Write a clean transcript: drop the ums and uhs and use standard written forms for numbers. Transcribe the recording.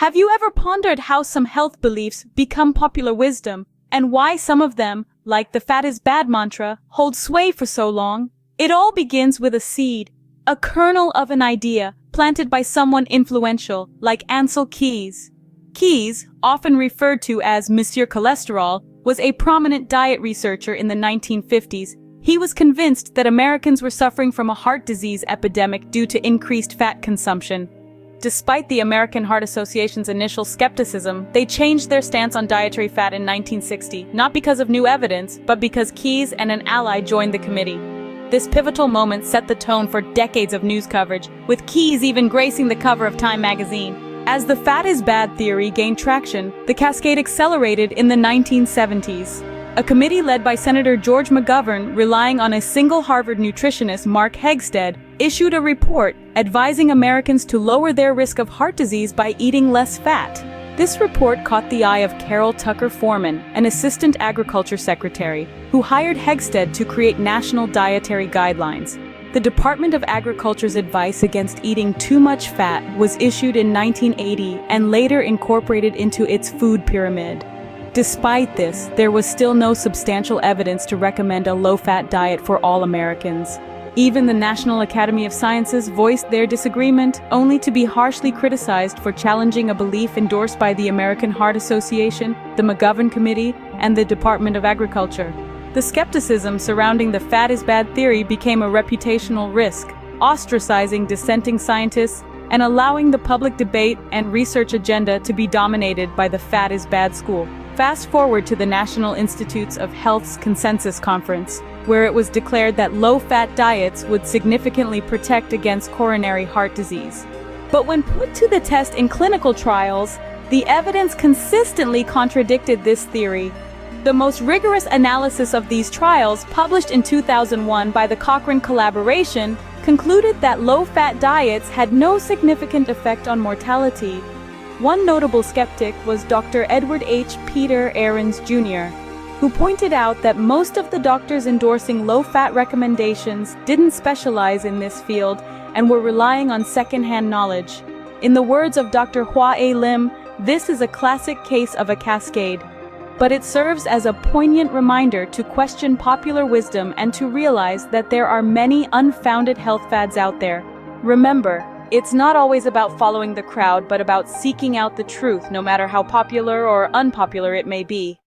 Have you ever pondered how some health beliefs become popular wisdom, and why some of them, like the fat is bad mantra, hold sway for so long? It all begins with a seed, a kernel of an idea, planted by someone influential, like Ansel Keys. Keys, often referred to as Monsieur Cholesterol, was a prominent diet researcher in the 1950s. He was convinced that Americans were suffering from a heart disease epidemic due to increased fat consumption. Despite the American Heart Association's initial skepticism, they changed their stance on dietary fat in 1960, not because of new evidence, but because Keys and an ally joined the committee. This pivotal moment set the tone for decades of news coverage, with Keys even gracing the cover of Time magazine. As the fat is bad theory gained traction, the Cascade accelerated in the 1970s. A committee led by Senator George McGovern, relying on a single Harvard nutritionist, Mark Hegsted, issued a report advising Americans to lower their risk of heart disease by eating less fat. This report caught the eye of Carol Tucker Foreman, an assistant agriculture secretary, who hired Hegsted to create national dietary guidelines. The Department of Agriculture's advice against eating too much fat was issued in 1980 and later incorporated into its food pyramid. Despite this, there was still no substantial evidence to recommend a low-fat diet for all Americans. Even the National Academy of Sciences voiced their disagreement, only to be harshly criticized for challenging a belief endorsed by the American Heart Association, the McGovern Committee, and the Department of Agriculture. The skepticism surrounding the fat is bad theory became a reputational risk, ostracizing dissenting scientists and allowing the public debate and research agenda to be dominated by the fat is bad school. Fast forward to the National Institutes of Health's Consensus Conference, where it was declared that low-fat diets would significantly protect against coronary heart disease. But when put to the test in clinical trials, the evidence consistently contradicted this theory. The most rigorous analysis of these trials, published in 2001 by the Cochrane Collaboration, concluded that low-fat diets had no significant effect on mortality. One notable skeptic was Dr. Edward H. Peter Ahrens, Jr., who pointed out that most of the doctors endorsing low-fat recommendations didn't specialize in this field and were relying on second-hand knowledge. In the words of Dr. Hwa A, this is a classic case of a cascade. But it serves as a poignant reminder to question popular wisdom and to realize that there are many unfounded health fads out there. Remember, it's not always about following the crowd, but about seeking out the truth, no matter how popular or unpopular it may be.